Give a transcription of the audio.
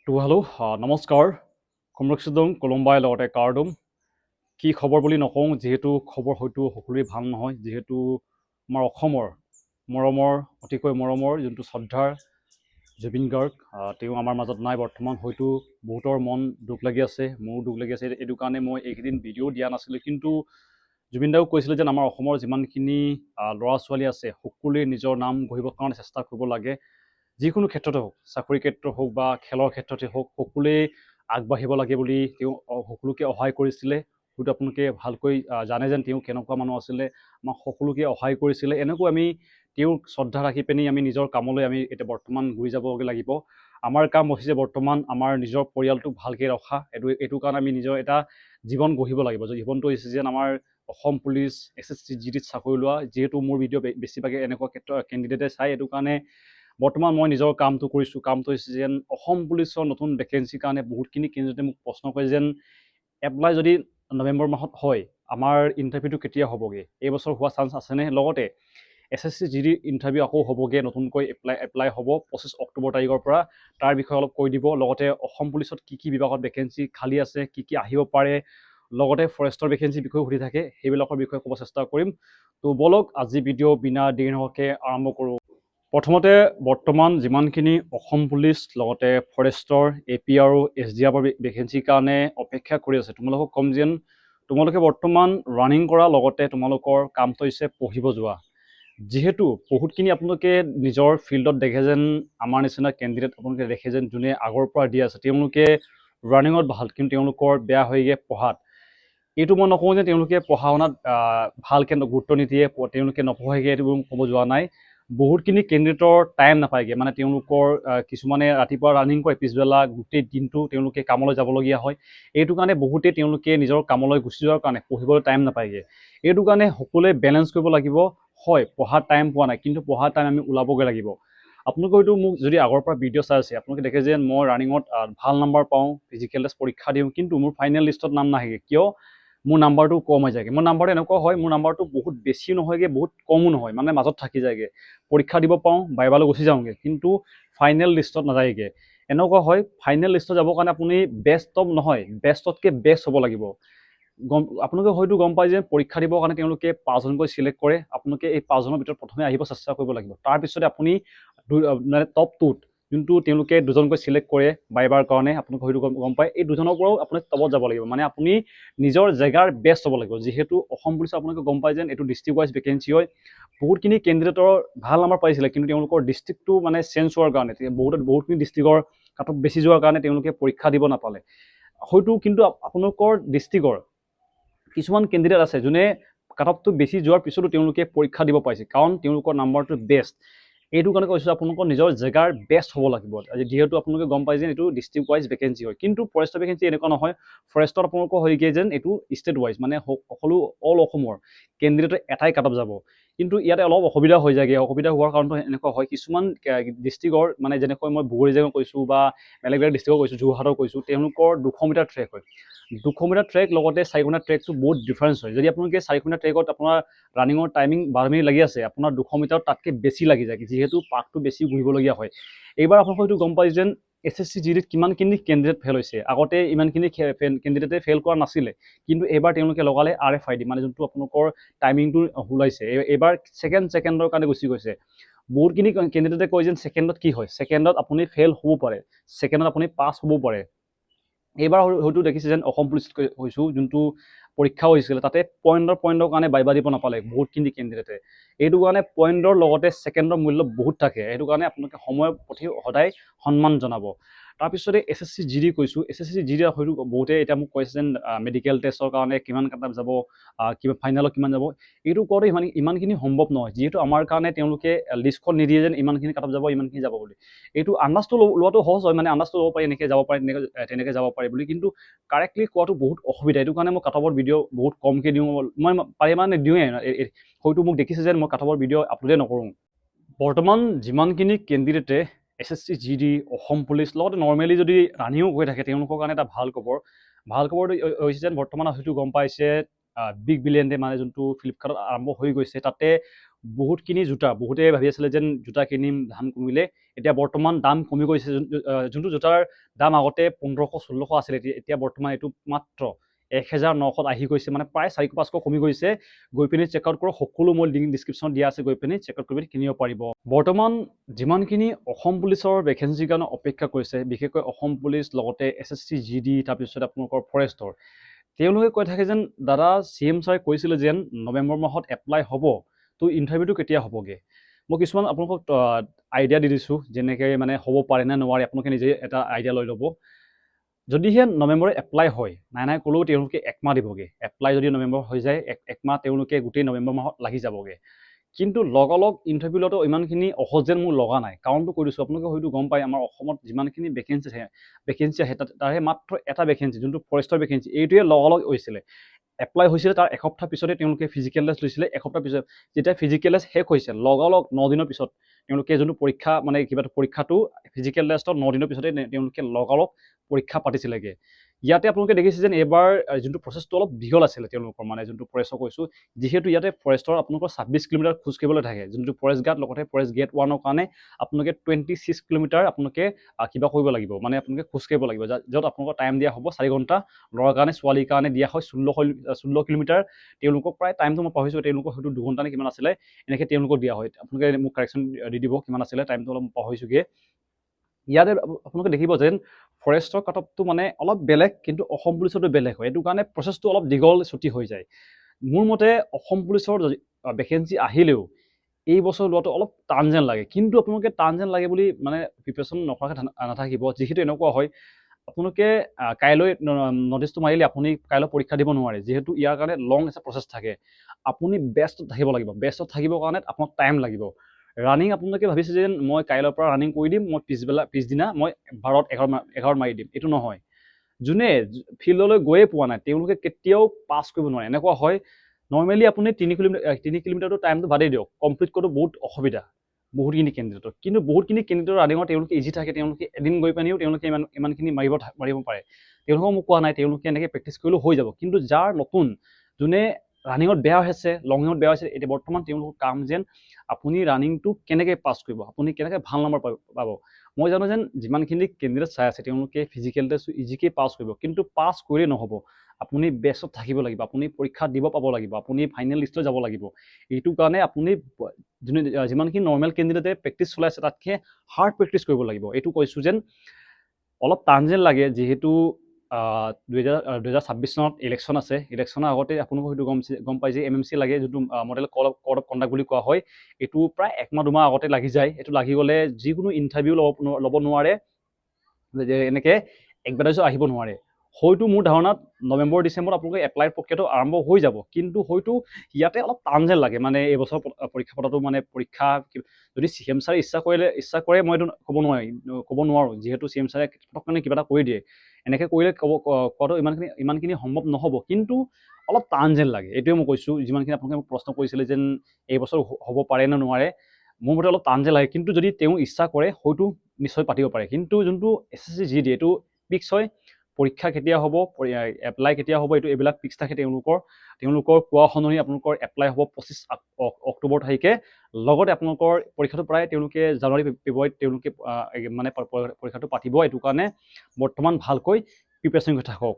Hello' নমস্কাৰ কমৰক্ষিদং কলম্বাই লগতে কাৰ্ডম কি খবৰ বুলি নকওঁ যিহেতু খবৰ হয়তো সকলোৰে ভাল নহয় যিহেতু আমাৰ অসমৰ মৰমৰ অতিকৈ মৰমৰ যোনটো শ্ৰদ্ধাৰ জুবিন গাৰ্গ তেওঁ আমাৰ মাজত নাই বৰ্তমান হয়তো বহুতৰ মন দুখ লাগি আছে মোৰো দুখ লাগি আছে এইটো কাৰণে মই এইকেইদিন ভিডিঅ' দিয়া নাছিলোঁ কিন্তু জুবিন দাও কৈছিলে যেন আমাৰ অসমৰ যিমানখিনি ল'ৰা ছোৱালী আছে সকলোৱে নিজৰ নাম গঢ়িবৰ কাৰণে চেষ্টা কৰিব লাগে যিকোনো ক্ষেত্ৰতে হওক চাকৰি ক্ষেত্ৰ হওক বা খেলৰ ক্ষেত্ৰতে হওক সকলোৱে আগবাঢ়িব লাগে বুলি তেওঁ সকলোকে সহায় কৰিছিলে হয়তো আপোনালোকে ভালকৈ জানে যেন তেওঁ কেনেকুৱা মানুহ আছিলে আমাক সকলোকে সহায় কৰিছিলে এনেকৈ আমি তেওঁক শ্ৰদ্ধা ৰাখি পিনি আমি নিজৰ কামলৈ আমি এতিয়া বৰ্তমান ঘূৰি যাবগৈ লাগিব আমাৰ কাম হৈছে বৰ্তমান আমাৰ নিজৰ পৰিয়ালটোক ভালকৈ ৰখা এইটো কাৰণে আমি নিজৰ এটা জীৱন গঢ়িব লাগিব জীৱনটো হৈছে যেন আমাৰ অসম পুলিচ SSC GDত চাকৰি লোৱা যিহেতু মোৰ ভিডিঅ' বেছিভাগে এনেকুৱা ক্ষেত্ৰত কেণ্ডিডেটে চাই এইটো কাৰণে বৰ্তমান মই নিজৰ কামটো কৰিছোঁ কামটো হৈছে যেন অসম পুলিচৰ নতুন ভেকেঞ্চিৰ কাৰণে বহুতখিনি কেণ্ডিডেটে মোক প্ৰশ্ন কৰে যেন এপ্লাই যদি নৱেম্বৰ মাহত হয় আমাৰ ইণ্টাৰভিউটো কেতিয়া হ'বগৈ এইবছৰ হোৱা চান্স আছেনে লগতে SSC GD ইণ্টাৰভিউ আকৌ হ'বগৈ নতুনকৈ এপ্লাই হ'ব 25 অক্টোবৰ তাৰিখৰ পৰা তাৰ বিষয়ে অলপ কৈ দিব লগতে অসম পুলিচত কি বিভাগত ভেকেঞ্চি খালী আছে কি আহিব পাৰে লগতে ফৰেষ্টৰ ভেকেঞ্চিৰ বিষয়ে সুধি থাকে সেইবিলাকৰ বিষয়ে ক'ব চেষ্টা কৰিম তো বলক আজি ভিডিঅ' বিনা দেৰি নোহোৱাকৈ আৰম্ভ কৰোঁ প্ৰথমতে বৰ্তমান যিমানখিনি অসম পুলিচ লগতে ফৰেষ্টৰ AP আৰু SDR ভেকেঞ্চিৰ কাৰণে অপেক্ষা কৰি আছে তোমালোকক ক'ম যেন তোমালোকে বৰ্তমান ৰানিং কৰা লগতে তোমালোকৰ কামটো হৈছে পঢ়িব যোৱা যিহেতু বহুতখিনি আপোনালোকে নিজৰ ফিল্ডত দেখে যেন আমাৰ নিচিনা কেণ্ডিডেট আপোনালোকে দেখে যেন যোনে আগৰ পৰা দি আছে তেওঁলোকে ৰানিঙত ভাল কিন্তু তেওঁলোকৰ বেয়া হয়গৈ পঢ়াত এইটো মই নকওঁ যে তেওঁলোকে পঢ়া শুনাত ভালকৈ গুৰুত্ব নিদিয়ে তেওঁলোকে নপঢ়েগৈ এইটো ক'ব যোৱা নাই বহুতখিনি কেণ্ডিডেটৰ টাইম নাপায়গৈ মানে তেওঁলোকৰ কিছুমানে ৰাতিপুৱা ৰানিং কৰে পিছবেলা গোটেই দিনটো তেওঁলোকে কামলৈ যাবলগীয়া হয় এইটো কাৰণে বহুতেই তেওঁলোকে নিজৰ কামলৈ গুচি যোৱাৰ কাৰণে পঢ়িবলৈ টাইম নাপায়গৈ এইটো কাৰণে সকলোৱে বেলেঞ্চ কৰিব লাগিব হয় পঢ়াৰ টাইম পোৱা নাই কিন্তু পঢ়াৰ টাইম আমি ওলাবগৈ লাগিব আপোনালোকে হয়তো মোক যদি আগৰ পৰা ভিডিঅ' চাই আছে আপোনালোকে দেখে যে মই ৰানিঙত ভাল নাম্বাৰ পাওঁ ফিজিকেল টেষ্ট পৰীক্ষা দিওঁ কিন্তু মোৰ ফাইনেল লিষ্টত নাম নাহেগৈ কিয় মোৰ নাম্বাৰটো কম হৈ যায়গৈ মোৰ নাম্বাৰটো এনেকুৱা হয় মোৰ নাম্বাৰটো বহুত বেছিও নহয়গৈ বহুত কমো নহয় মানে মাজত থাকি যায়গৈ পৰীক্ষা দিব পাওঁ বাইবালৈ গুচি যাওঁগৈ কিন্তু ফাইনেল লিষ্টত নাযায়গৈ এনেকুৱা হয় ফাইনেল লিষ্টত যাবৰ কাৰণে আপুনি বেষ্ট অফ নহয় বেষ্টতকৈ বেষ্ট হ'ব লাগিব আপোনালোকে হয়তো গম পায় যে পৰীক্ষা দিবৰ কাৰণে তেওঁলোকে 5জনকৈ চিলেক্ট কৰে আপোনালোকে এই 5জনৰ ভিতৰত প্ৰথমে আহিব চেষ্টা কৰিব লাগিব তাৰপিছতে আপুনি মানে টপ 2ত যোনটো তেওঁলোকে 2জনকৈ চিলেক্ট কৰে বাইবাৰ কাৰণে আপোনালোকে হয়তো গম পায় এই 2জনৰ পৰাও আপুনি টপত যাব লাগিব মানে আপুনি নিজৰ জেগাৰ বেষ্ট হ'ব লাগিব যিহেতু অসম পুলিচত আপোনালোকে গম পায় যেন এইটো ডিষ্ট্ৰিক্ট ৱাইজ ভেকেঞ্চি হয় বহুতখিনি কেণ্ডিডেটৰ ভাল নাম্বাৰ পাইছিলে কিন্তু তেওঁলোকৰ ডিষ্ট্ৰিক্টটো মানে চেঞ্জ হোৱাৰ কাৰণে বহুতখিনি ডিষ্ট্ৰিক্টৰ কাট অফ বেছি যোৱাৰ কাৰণে তেওঁলোকে পৰীক্ষা দিব নাপালে হয়তো কিন্তু আপোনালোকৰ ডিষ্ট্ৰিক্টৰ কিছুমান কেণ্ডিডেট আছে যোনে কাট অফটো বেছি যোৱাৰ পিছতো তেওঁলোকে পৰীক্ষা দিব পাৰিছে কাৰণ তেওঁলোকৰ নাম্বাৰটো বেষ্ট এইটো কাৰণে কৈছোঁ আপোনালোকৰ নিজৰ জেগাৰ বেষ্ট হ'ব লাগিব যিহেতু আপোনালোকে গম পাই যেন এইটো ডিষ্ট্ৰিক্ট ৱাইজ ভেকেঞ্চি হয় কিন্তু ফৰেষ্টৰ ভেকেঞ্চি এনেকুৱা নহয় ফৰেষ্টত আপোনালোকৰ হয়গৈ যেন এইটো ষ্টেট ৱাইজ মানে সকলো অল অসমৰ কেণ্ডিডেটৰ এটাই কাট অফ যাব কিন্তু ইয়াতে অলপ অসুবিধা হৈ যায়গৈ অসুবিধা হোৱাৰ কাৰণটো এনেকুৱা হয় কিছুমান ডিষ্ট্ৰিক্টৰ মানে যেনেকৈ মই বগৰী জেগা কৈছোঁ বা বেলেগ ডিষ্ট্ৰিক্টৰ কৈছোঁ যোৰহাটৰ কৈছোঁ তেওঁলোকৰ 200 মিটাৰ ট্ৰেক হয় 200 মিটাৰ ট্ৰেক লগতে 400 মিটাৰ ট্ৰেকটো বহুত ডিফাৰেঞ্চ হয় যদি আপোনালোকে 400 মিটাৰ ট্ৰেকত আপোনাৰ ৰানিঙৰ টাইমিং 12 মিনিট লাগি আছে আপোনাৰ 200 মিটাৰত তাতকৈ বেছি লাগি যায় যিহেতু পাকটো বেছি ঘূৰিবলগীয়া হয় এইবাৰ আপোনালোকে হয়তো গম পাই যেন SSC GDত কিমানখিনি কেণ্ডিডেট ফেল হৈছে আগতে ইমানখিনি কেণ্ডিডেটে ফেল কৰা নাছিলে কিন্তু এইবাৰ তেওঁলোকে লগালে RFID মানে যোনটো আপোনালোকৰ টাইমিংটো ওলাইছে এইবাৰ ছেকেণ্ডৰ কাৰণে গুচি গৈছে বহুতখিনি কেণ্ডিডেটে কয় যেন ছেকেণ্ডত কি হয় ছেকেণ্ডত আপুনি ফেল হ'ব পাৰে ছেকেণ্ডত আপুনি পাছ হ'ব পাৰে এইবাৰ হয়তো দেখিছে যেন অসম পুলিচ কৈছোঁ যোনটো পৰীক্ষা হৈছিলে তাতে পইণ্টৰ কাৰণে বাইবা দিব নাপালে বহুতখিনি কেণ্ডিডেটে এইটো কাৰণে পইণ্টৰ লগতে ছেকেণ্ডৰ মূল্য বহুত থাকে সেইটো কাৰণে আপোনালোকে সময়ৰ প্ৰতি সদায় সন্মান জনাব তাৰপিছতে SSC GD কৈছোঁ SSC GD হয়তো বহুতে এতিয়া মোক কৈছে যেন মেডিকেল টেষ্টৰ কাৰণে কিমান কাট যাব কিবা ফাইনেলত কিমান যাব এইটো কৰোঁতে ইমানখিনি সম্ভৱ নহয় যিহেতু আমাৰ কাৰণে তেওঁলোকে লিষ্টখন নিদিয়ে যেন ইমানখিনি কাট যাব ইমানখিনি যাব বুলি এইটো আন্দাজটো লোৱাটো সহজ হয় মানে আন্দাজটো ল'ব পাৰি এনেকৈ যাব পাৰি তেনেকৈ যাব পাৰি বুলি কিন্তু কাৰেক্টলি কোৱাটো বহুত অসুবিধা এইটো কাৰণে মই কাট অফৰ ভিডিঅ' বহুত কমকৈ দিওঁ মই পাৰিমানে দিওঁৱেই হয়তো মোক দেখিছে যেন মই কাট অফৰ ভিডিঅ' আপলোডে নকৰোঁ বৰ্তমান যিমানখিনি কেণ্ডিডেটে SSC GD অসম পুলিচ লগতে নৰ্মেলি যদি ৰানিঙো হৈ থাকে তেওঁলোকৰ কাৰণে এটা ভাল খবৰটো হৈছে যেন বৰ্তমান হয়তো গম পাইছে বিগ বিলিয়ন ডে মানে যোনটো ফ্লিপকাৰ্টত আৰম্ভ হৈ গৈছে তাতে বহুতখিনি জোতা, বহুতে ভাবি আছিলে যেন জোতা কিনিম, দাম কমিলে। এতিয়া বৰ্তমান দাম কমি গৈছে। যোনটো জোতাৰ দাম আগতে 1500-1600 আছিলে, এতিয়া বৰ্তমান এইটো মাত্ৰ 1900 আহি গৈছে, মানে প্ৰায় 400-500 কমি গৈছে। গৈ পিনি চেকআউট কৰক, সকলো মই লিংক ডিছক্ৰিপশ্যনত দিয়া আছে, গৈ পিনি চেকআউট কৰি কিনিব পাৰিব। বৰ্তমান যিমানখিনি অসম পুলিচৰ ভেকেঞ্চিৰ কাৰণে অপেক্ষা কৰিছে, বিশেষকৈ অসম পুলিচ, লগতে SSC GD, তাৰপিছত আপোনালোকৰ ফৰেষ্টৰ, তেওঁলোকে কৈ থাকে যেন দাদা CM ছাৰে কৈছিলে যেন নৱেম্বৰ মাহত এপ্লাই হ'ব, তো ইণ্টাৰভিউটো কেতিয়া হ'বগৈ। মই কিছুমান আপোনালোকক আইডিয়া দি দিছোঁ, যেনেকৈ মানে হ'ব পাৰে নে নোৱাৰে, আপোনালোকে নিজে এটা আইডিয়া লৈ ল'ব। যদিহে নৱেম্বৰত এপ্লাই হয়, নাই ক'লেও তেওঁলোকে একমাহ দিবগৈ। এপ্লাই যদি নৱেম্বৰ হৈ যায়, একমাহ তেওঁলোকে গোটেই নৱেম্বৰ মাহত লাগি যাবগৈ। কিন্তু লগালগ ইণ্টাৰভিউ লোৱাটো ইমানখিনি সহজ যেন মোৰ লগা নাই। কাৰণটো কৈ দিছোঁ, আপোনালোকে হয়তো গম পায় আমাৰ অসমত যিমানখিনি ভেকেঞ্চি আহে তাৰে মাত্ৰ এটা ভেকেঞ্চি, যোনটো ফৰেষ্টৰ ভেকেঞ্চি, এইটোৱে লগালগ হৈছিলে। এপ্লাই হৈছিলে, তাৰ এসপ্তাহ পিছতে তেওঁলোকে ফিজিকেল টেষ্ট লৈছিলে। এসপ্তাহ পিছত যেতিয়া ফিজিকেল টেষ্ট শেষ হৈছে, লগালগ 9 দিনৰ পিছত তেওঁলোকে যোনটো পৰীক্ষা, মানে কিবা পৰীক্ষাটো ফিজিকেল টেষ্টত 9 দিনৰ পিছতে তেওঁলোকে লগালগ পৰীক্ষা পাতিছিলেগৈ। ইয়াতে আপোনালোকে দেখিছে যেন এইবাৰ যোনটো প্ৰচেছটো অলপ দীঘল আছিলে তেওঁলোকৰ, মানে যোনটো ফৰেষ্টৰ কৈছোঁ, যিহেতু ইয়াতে ফৰেষ্টৰ আপোনালোকৰ 26 কিলোমিটাৰ খোজ কাঢ়িবলৈ থাকে, যোনটো ফৰেষ্ট গাৰ্ড, লগতে ফৰেষ্ট গেট 1ৰ কাৰণে আপোনালোকে 26 কিলোমিটাৰ আপোনালোকে কিবা কৰিব লাগিব, মানে আপোনালোকে খোজ কাঢ়িব লাগিব, য'ত আপোনালোকৰ টাইম দিয়া হ'ব 4 ঘণ্টা। ল'ৰাৰ কাৰণে, ছোৱালীৰ কাৰণে দিয়া হয় 16 কিলোমিটাৰ। তেওঁলোকক প্ৰায় টাইমটো মই পাহৰিছোঁ, তেওঁলোকক হয়তো 2 ঘণ্টা নে কিমান আছিলে, এনেকৈ তেওঁলোকক দিয়া হয়। আপোনালোকে মোক কাৰেকশ্যন দি দিব কিমান আছিলে, টাইমটো অলপ পাহৰিছোঁগৈ। ইয়াতে আপোনালোকে দেখিব যেন ফৰেষ্টৰ কাটঅফটো মানে অলপ বেলেগ, কিন্তু অসম পুলিচতো বেলেগ হয়। এইটো কাৰণে প্ৰচেছটো অলপ দীঘল ছুটি হৈ যায়। মোৰ মতে অসম পুলিচৰ ভেকেঞ্চি আহিলেও এই বছৰ লোৱাটো অলপ টান যেন লাগে। কিন্তু আপোনালোকে টান যেন লাগে বুলি মানে প্ৰিপেৰেশ্যন নকৰাকৈ নাথাকিব। যিহেতু এনেকুৱা হয়, আপোনালোকে কাইলৈ নটিচটো মাৰিলে আপুনি কাইলৈ পৰীক্ষা দিব নোৱাৰে, যিহেতু ইয়াৰ কাৰণে লং এটা প্ৰচেছ থাকে। আপুনি বেষ্টত থাকিব লাগিব। বেষ্টত থাকিবৰ কাৰণে আপোনাক টাইম লাগিব। ৰানিং আপোনালোকে ভাবিছে যে মই কাইলৈৰ পৰা ৰানিং কৰি দিম, মই পিছদিনা মই 12-11 মাৰি দিম, এইটো নহয়। যোনে ফিল্ডলৈ গৈয়ে পোৱা নাই, তেওঁলোকে কেতিয়াও পাছ কৰিব নোৱাৰে। এনেকুৱা হয়, নৰ্মেলি আপুনি 3 কিলোমিটাৰটো টাইমটো বাদেই দিয়ক, কমপ্লিট কৰাটো বহুত অসুবিধা বহুতখিনি কেণ্ডিডেটৰ। কিন্তু বহুতখিনি কেণ্ডিডেটৰ ৰানিঙৰ তেওঁলোকে ইজি থাকে, তেওঁলোকে এদিন গৈ পিনিও তেওঁলোকে ইমানখিনি মাৰিব পাৰে। তেওঁলোকক মোক কোৱা নাই, তেওঁলোকে এনেকৈ প্ৰেক্টিচ কৰিলেও হৈ যাব। কিন্তু যাৰ নতুন, যোনে ৰানিঙত বেয়া হৈছে, লং জাম্পত বেয়া হৈছে, এতিয়া বৰ্তমান তেওঁলোকৰ কাম যেন আপুনি ৰানিংটো কেনেকৈ পাছ কৰিব, আপুনি কেনেকৈ ভাল নম্বৰ পাব। মই জানো যেন যিমানখিনি কেণ্ডিডেট চাই আছে, তেওঁলোকে ফিজিকেল টেষ্ট ইজিকৈ পাছ কৰিব, কিন্তু পাছ কৰিলেই নহ'ব। আপুনি বেষ্টত থাকিব লাগিব, আপুনি পৰীক্ষা দিব পাব লাগিব, আপুনি ফাইনেল লিষ্টত যাব লাগিব। এইটো কাৰণে আপুনি যিমানখিনি নৰ্মেল কেণ্ডিডেটে প্ৰেক্টিচ চলাই আছে, তাতকৈ হাৰ্ড প্ৰেক্টিচ কৰিব লাগিব। এইটো কৈছোঁ যেন অলপ টান যেন লাগে, যিহেতু 2026 চনত ইলেকশ্যন আছে। ইলেকশ্যনৰ আগতে আপোনালোকে হয়তো গম পাই যে MMC লাগে, যোনটো মডেল কোড অফ কণ্ডাক্ট বুলি কোৱা হয়। এইটো প্ৰায় 1-2 মাহ আগতে লাগি যায়। এইটো লাগি গ'লে যিকোনো ইণ্টাৰভিউ ল'ব নোৱাৰে, যে এনেকৈ এডভাৰটাইজো আহিব নোৱাৰে। হয়তো মোৰ ধাৰণাত নৱেম্বৰ-ডিচেম্বৰত আপোনালোকে এপ্লাইৰ প্ৰক্ৰিয়াটো আৰম্ভ হৈ যাব, কিন্তু হয়তো ইয়াতে অলপ টান যেন লাগে। মানে এইবছৰ পৰীক্ষা পতাটো, মানে পৰীক্ষা যদি CM ছাৰে ইচ্ছা কৰে, মই এইটো ক'ব নোৱাৰোঁ, যিহেতু CM ছাৰে পটককৈ কিবা এটা কৰি দিয়ে। এনেকৈ কৰিলে কোৱাটো ইমানখিনি সম্ভৱ নহ'ব, কিন্তু অলপ টান যেন লাগে। এইটোৱে মই কৈছোঁ। যিমানখিনি আপোনালোকে মোক প্ৰশ্ন কৰিছিলে যেন এইবছৰ হ'ব পাৰে নে নোৱাৰে, মোৰ মতে অলপ টান যেন লাগে। কিন্তু যদি তেওঁ ইচ্ছা কৰে, হয়তো নিশ্চয় পাতিব পাৰে। কিন্তু যোনটো SSC GD, এইটো ফিক্স হয়। পৰীক্ষা কেতিয়া হ'ব, এপ্লাই কেতিয়া হ'ব, এইবিলাক ফিক্স থাকে তেওঁলোকৰ কোৱা অনুসৰি আপোনালোকৰ এপ্লাই হ'ব 25 অক্টোবৰ তাৰিখে। লগতে আপোনালোকৰ পৰীক্ষাটো প্ৰায় তেওঁলোকে জানুৱাৰী-ফেব্ৰুৱাৰীত তেওঁলোকে মানে পৰীক্ষাটো পাতিব। এইটো কাৰণে বৰ্তমান ভালকৈ প্ৰিপেৰেশ্যন কৰি থাকক।